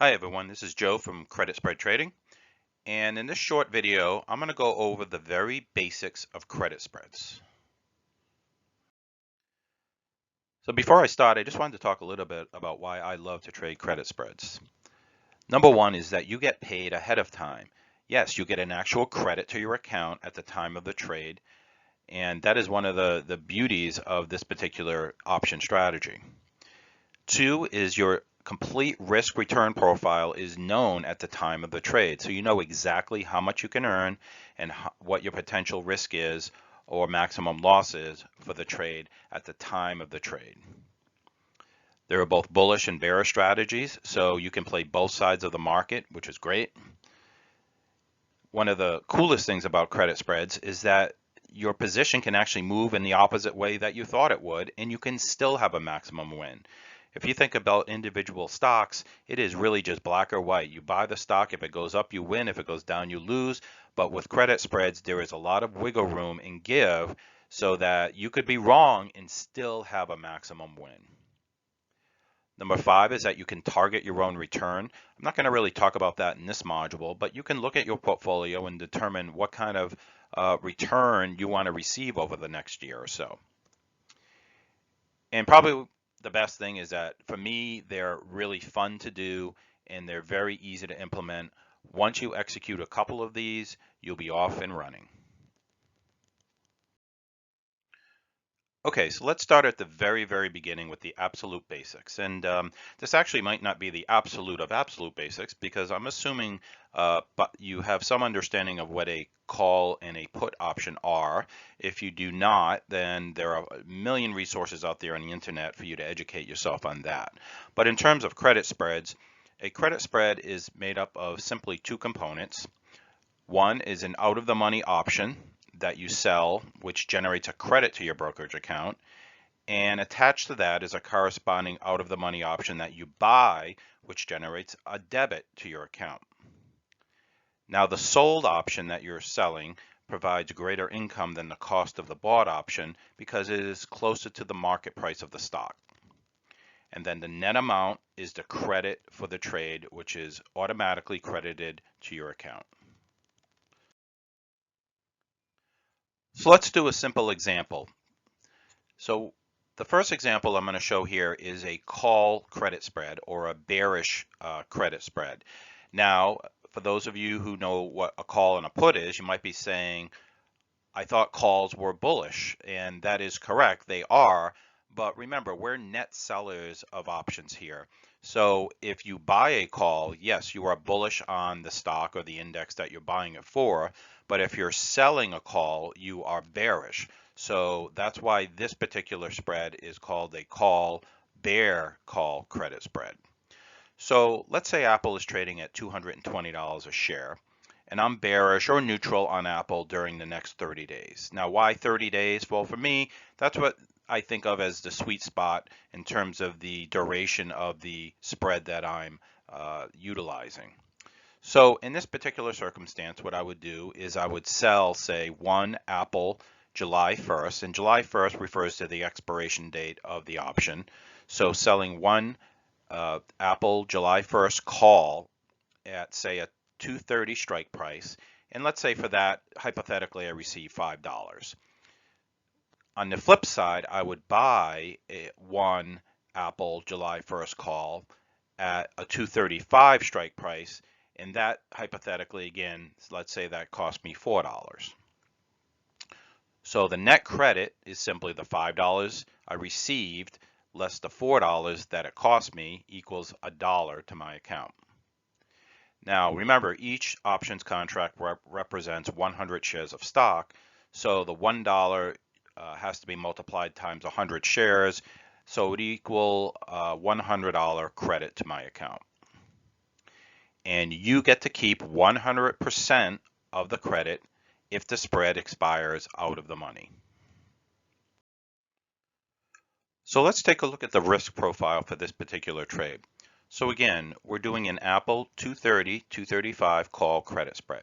Hi everyone, this is Joe from Credit Spread Trading, and in this short video I'm going to go over the very basics of credit spreads. So before I start, I just wanted to talk a little bit about why I love to trade credit spreads. Number one is that you get paid ahead of time. Yes, you get an actual credit to your account at the time of the trade, and that is one of the beauties of this particular option strategy. Two is your complete risk return profile is known at the time of the trade. So you know exactly how much you can earn and what your potential risk is or maximum loss is for the trade at the time of the trade. There are both bullish and bearish strategies, so you can play both sides of the market, which is great. One of the coolest things about credit spreads is that your position can actually move in the opposite way that you thought it would, and you can still have a maximum win. If you think about individual stocks, it is really just black or white. You buy the stock, if it goes up, you win. If it goes down, you lose. But with credit spreads, there is a lot of wiggle room and give so that you could be wrong and still have a maximum win. Number five is that you can target your own return. I'm not going to really talk about that in this module, but you can look at your portfolio and determine what kind of return you want to receive over the next year or so. And probably the best thing is that for me, they're really fun to do and they're very easy to implement. Once you execute a couple of these, you'll be off and running. Okay, so let's start at the very beginning with the absolute basics. And this actually might not be the absolute of absolute basics because I'm assuming but you have some understanding of what a call and a put option are. If you do not, then there are a million resources out there on the internet for you to educate yourself on that. But in terms of credit spreads, a credit spread is made up of simply two components. One is an out of the money option that you sell, which generates a credit to your brokerage account. And attached to that is a corresponding out of the money option that you buy, which generates a debit to your account. Now, the sold option that you're selling provides greater income than the cost of the bought option because it is closer to the market price of the stock. And then the net amount is the credit for the trade, which is automatically credited to your account. So let's do a simple example. So the first example I'm going to show here is a call credit spread or a bearish credit spread. Now, for those of you who know what a call and a put is, you might be saying, I thought calls were bullish, and that is correct, they are. But remember, we're net sellers of options here. So if you buy a call, yes, you are bullish on the stock or the index that you're buying it for. But if you're selling a call, you are bearish. So that's why this particular spread is called a call bear call credit spread. So let's say Apple is trading at $220 a share, and I'm bearish or neutral on Apple during the next 30 days. Now, why 30 days? Well, for me, that's what I think of as the sweet spot in terms of the duration of the spread that I'm utilizing. So in this particular circumstance, what I would do is I would sell, say, one Apple July 1st, and July 1st refers to the expiration date of the option. So selling one Apple July 1st call at, say, a 230 strike price, and let's say for that, hypothetically, I receive $5. On the flip side, I would buy one Apple July 1st call at a 235 strike price, and that hypothetically, again, let's say that cost me $4. So the net credit is simply the $5 I received less the $4 that it cost me equals $1 to my account. Now remember, each options contract represents 100 shares of stock, so the $1 has to be multiplied times 100 shares, so it would equal $100 credit to my account. And you get to keep 100% of the credit if the spread expires out of the money. So let's take a look at the risk profile for this particular trade. So again, we're doing an Apple 230, 235 call credit spread.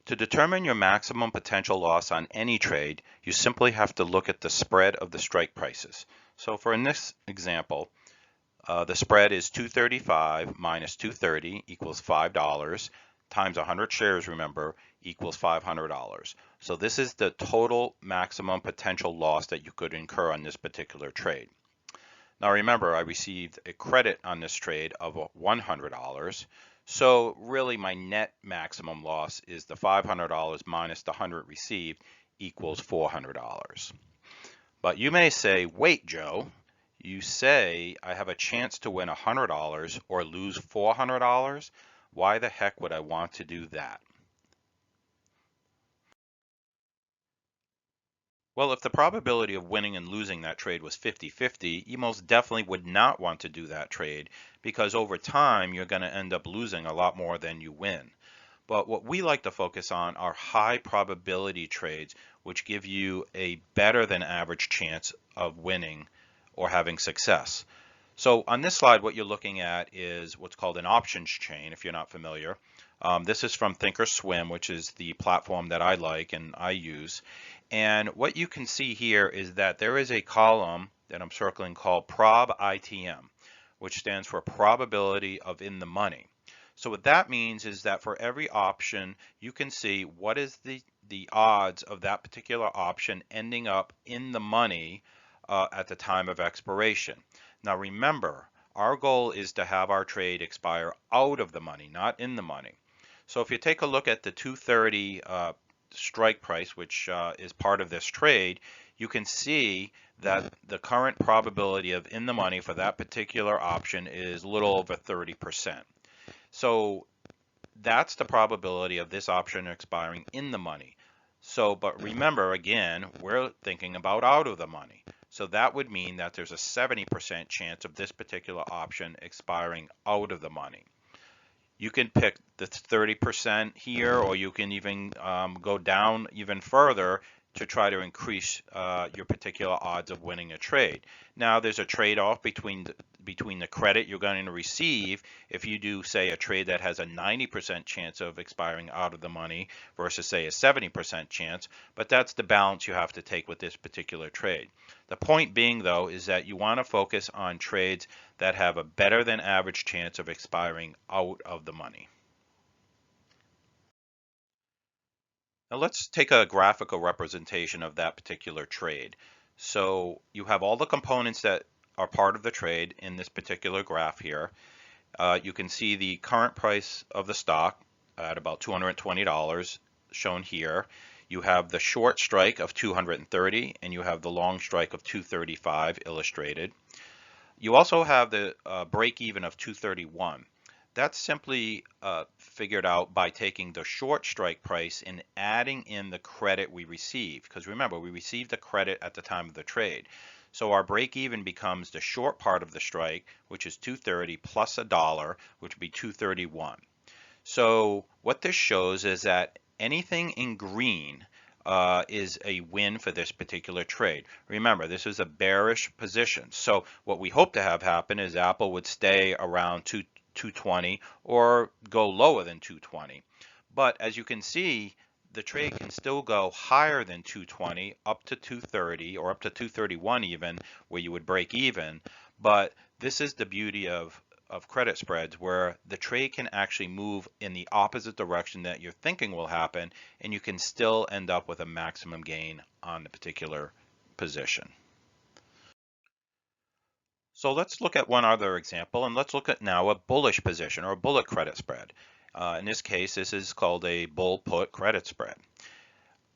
To determine your maximum potential loss on any trade, you simply have to look at the spread of the strike prices. So for in this example, The spread is 235 minus 230 equals $5 times 100 shares, remember, equals $500. So this is the total maximum potential loss that you could incur on this particular trade. Now remember, I received a credit on this trade of $100. So really my net maximum loss is the $500 minus the 100 received equals $400. But you may say, wait, Joe, you say I have a chance to win $100 or lose $400. Why the heck would I want to do that? Well, if the probability of winning and losing that trade was 50-50, you most definitely would not want to do that trade because over time you're going to end up losing a lot more than you win. But what we like to focus on are high probability trades, which give you a better than average chance of winning or having success. So on this slide, what you're looking at is what's called an options chain, if you're not familiar. This is from Thinkorswim, which is the platform that I like and I use. And what you can see here is that there is a column that I'm circling called ProbITM, which stands for probability of in the money. So what that means is that for every option, you can see what is the odds of that particular option ending up in the money at the time of expiration. Now remember, our goal is to have our trade expire out of the money, not in the money. So if you take a look at the 230 strike price, which is part of this trade, you can see that the current probability of in the money for that particular option is a little over 30%. So that's the probability of this option expiring in the money. So, but remember, again, we're thinking about out of the money. So that would mean that there's a 70% chance of this particular option expiring out of the money. You can pick the 30% here, or you can even go down even further to try to increase your particular odds of winning a trade. Now, there's a trade-off between the credit you're going to receive if you do, say, a trade that has a 90% chance of expiring out of the money versus, say, a 70% chance, but that's the balance you have to take with this particular trade. The point being, though, is that you want to focus on trades that have a better than average chance of expiring out of the money. Now let's take a graphical representation of that particular trade. So you have all the components that are part of the trade in this particular graph here. You can see the current price of the stock at about $220 shown here. You have the short strike of 230 and you have the long strike of 235 illustrated. You also have the break even of 231. That's simply figured out by taking the short strike price and adding in the credit we received. Because remember, we received the credit at the time of the trade. So our break even becomes the short part of the strike, which is 230 plus $1, which would be 231. So what this shows is that anything in green is a win for this particular trade. Remember, this is a bearish position. So what we hope to have happen is Apple would stay around 220 or go lower than 220. But as you can see, the trade can still go higher than 220 up to 230 or up to 231 even, where you would break even. But this is the beauty of credit spreads, where the trade can actually move in the opposite direction that you're thinking will happen, and you can still end up with a maximum gain on the particular position. So let's look at one other example, and let's look at now a bullish position or a bullet credit spread. In this case, this is called a bull put credit spread.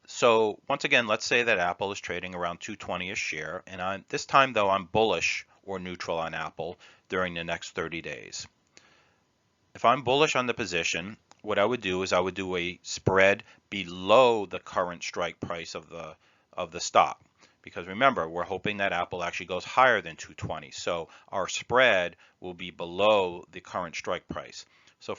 So once again, let's say that Apple is trading around 220 a share, and this time though I'm bullish or neutral on Apple during the next 30 days. If I'm bullish on the position, what I would do is I would do a spread below the current strike price of the stock. Because remember, we're hoping that Apple actually goes higher than 220. So our spread will be below the current strike price. So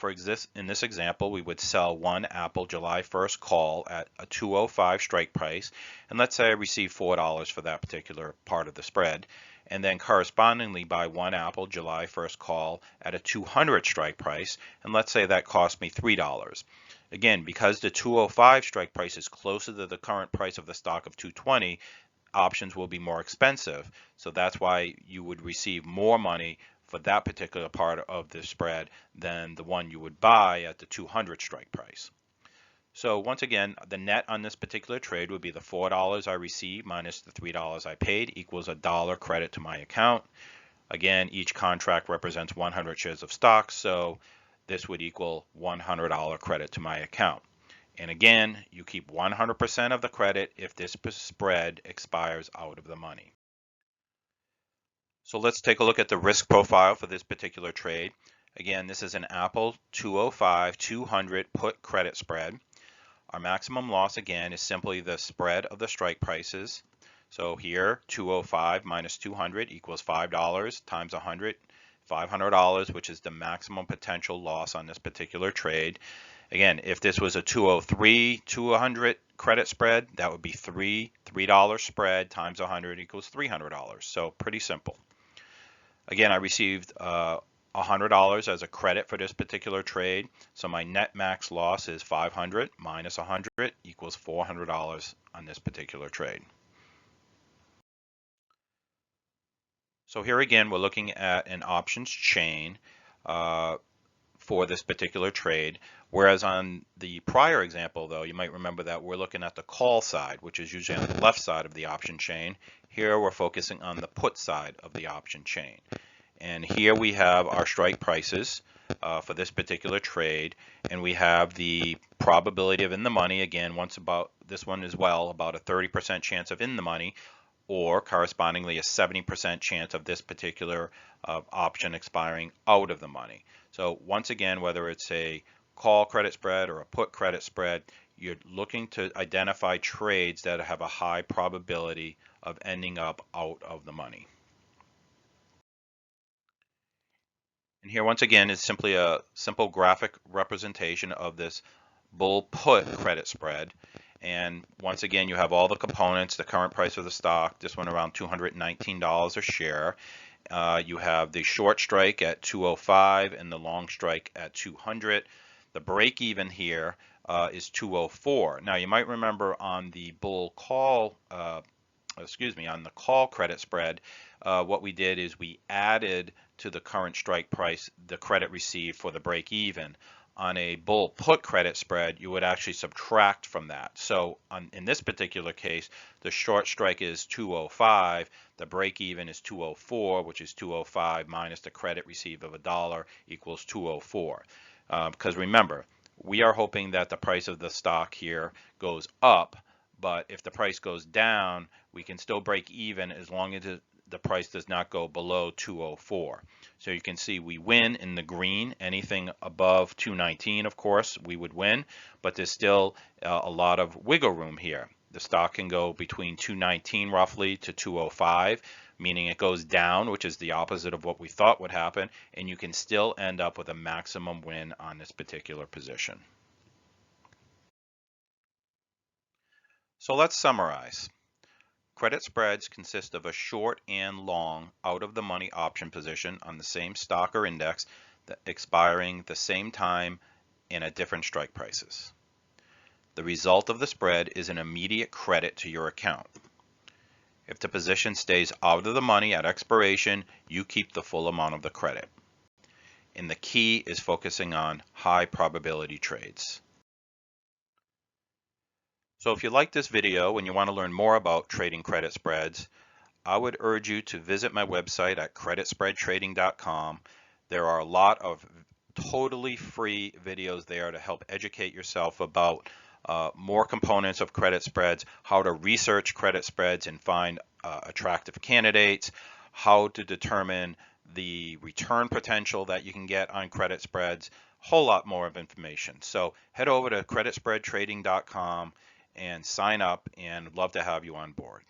in this example, we would sell one Apple July 1st call at a 205 strike price. And let's say I receive $4 for that particular part of the spread. And then correspondingly buy one Apple July 1st call at a 200 strike price. And let's say that cost me $3. Again, because the 205 strike price is closer to the current price of the stock of 220, options will be more expensive. So that's why you would receive more money for that particular part of the spread than the one you would buy at the 200 strike price. So once again, the net on this particular trade would be the $4 I received minus the $3 I paid equals $1 credit to my account. Again, each contract represents 100 shares of stock, so this would equal $100 credit to my account. And again, you keep 100% of the credit if this spread expires out of the money. So let's take a look at the risk profile for this particular trade. Again, this is an Apple 205-200 put credit spread. Our maximum loss again is simply the spread of the strike prices. So here 205 minus 200 equals $5 times 100, $500, which is the maximum potential loss on this particular trade. Again, if this was a 203 to 100 credit spread, that would be $3 spread times 100 equals $300. So pretty simple. Again, I received $100 as a credit for this particular trade. So my net max loss is 500 minus 100 equals $400 on this particular trade. So here again, we're looking at an options chain for this particular trade. Whereas on the prior example, though, you might remember that we're looking at the call side, which is usually on the left side of the option chain. Here we're focusing on the put side of the option chain. And here we have our strike prices for this particular trade, and we have the probability of in the money. Again, about this one as well, about a 30% chance of in the money, or correspondingly a 70% chance of this particular option expiring out of the money. So once again, whether it's a call credit spread or a put credit spread, you're looking to identify trades that have a high probability of ending up out of the money. And here once again is simply a simple graphic representation of this bull put credit spread. And once again, you have all the components, the current price of the stock, this one around $219 a share. You have the short strike at 205 and the long strike at 200. The break even here is 204. Now you might remember on the bull call, on the call credit spread, what we did is we added to the current strike price the credit received for the break even. On a bull put credit spread, you would actually subtract from that. So in this particular case, the short strike is 205, the break even is 204, which is 205 minus the credit received of $1 equals 204. Because remember, we are hoping that the price of the stock here goes up, but if the price goes down, we can still break even as long as the price does not go below 204. So you can see we win in the green. Anything above 219, of course, we would win, but there's still a lot of wiggle room here. The stock can go between 219 roughly to 205, meaning it goes down, which is the opposite of what we thought would happen, and you can still end up with a maximum win on this particular position. So let's summarize. Credit spreads consist of a short and long out-of-the-money option position on the same stock or index expiring the same time and at different strike prices. The result of the spread is an immediate credit to your account. If the position stays out of the money at expiration, you keep the full amount of the credit. And the key is focusing on high probability trades. So if you like this video and you want to learn more about trading credit spreads, I would urge you to visit my website at creditspreadtrading.com. There are a lot of totally free videos there to help educate yourself about more components of credit spreads, how to research credit spreads and find attractive candidates, how to determine the return potential that you can get on credit spreads, a whole lot more of information. So head over to creditspreadtrading.com and sign up, and I'd love to have you on board.